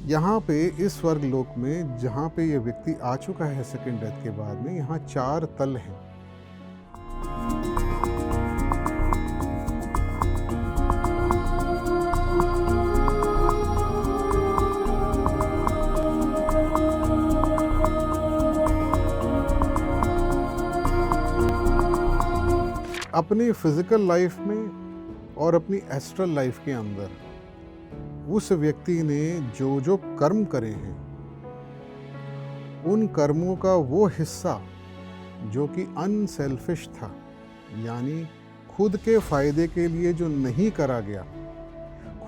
यहाँ पे इस स्वर्ग लोक में जहाँ पे ये व्यक्ति आ चुका है सेकंड डेथ के बाद में, यहाँ 4 तल हैं। अपनी फिजिकल लाइफ में और अपनी एस्ट्रल लाइफ के अंदर उस व्यक्ति ने जो जो कर्म करे हैं, उन कर्मों का वो हिस्सा जो कि अनसेल्फिश था, यानी खुद के फ़ायदे के लिए जो नहीं करा गया,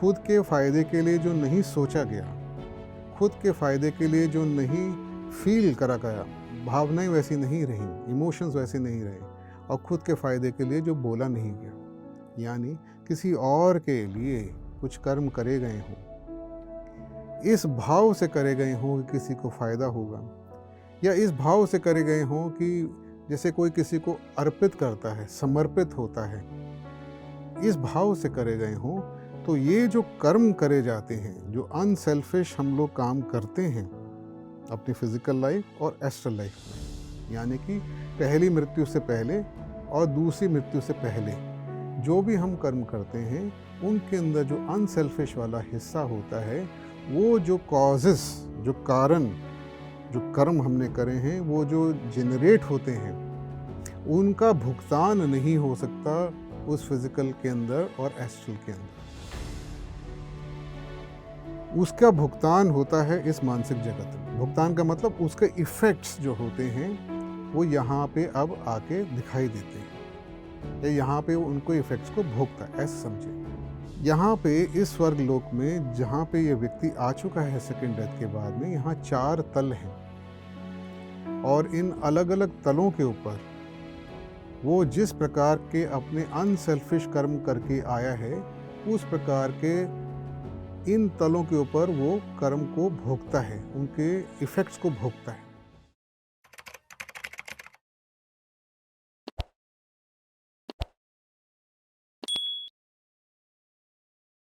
खुद के फ़ायदे के लिए जो नहीं सोचा गया, खुद के फ़ायदे के लिए जो नहीं फील करा गया, भावनाएं वैसी नहीं रहीं, इमोशंस वैसे नहीं रहे, और खुद के फ़ायदे के लिए जो बोला नहीं गया, यानी किसी और के लिए कुछ कर्म करे गए हों, इस भाव से करे गए हों कि किसी को फ़ायदा होगा, या इस भाव से करे गए हों कि जैसे कोई किसी को अर्पित करता है, समर्पित होता है, इस भाव से करे गए हों, तो ये जो कर्म करे जाते हैं, जो अनसेल्फिश हम लोग काम करते हैं अपनी फिजिकल लाइफ और एस्ट्रल लाइफ में, यानी कि पहली मृत्यु से पहले और दूसरी मृत्यु से पहले जो भी हम कर्म करते हैं, उनके अंदर जो अनसेल्फिश वाला हिस्सा होता है, वो जो कॉजेस, जो कारण, जो कर्म हमने करे हैं, वो जो जनरेट होते हैं, उनका भुगतान नहीं हो सकता उस फिजिकल के अंदर और एस्ट्रल के अंदर। उसका भुगतान होता है इस मानसिक जगत में। भुगतान का मतलब उसके इफ़ेक्ट्स जो होते हैं वो यहाँ पे अब आके दिखाई देते हैं, या यहाँ पे उनको इफ़ेक्ट्स को भोगता है, ऐसे समझे। यहाँ पे इस स्वर्ग लोक में जहाँ पे ये व्यक्ति आ चुका है सेकंड डेथ के बाद में, यहाँ 4 तल हैं, और इन अलग अलग तलों के ऊपर वो जिस प्रकार के अपने अनसेल्फिश कर्म करके आया है, उस प्रकार के इन तलों के ऊपर वो कर्म को भोगता है, उनके इफ़ेक्ट्स को भोगता है।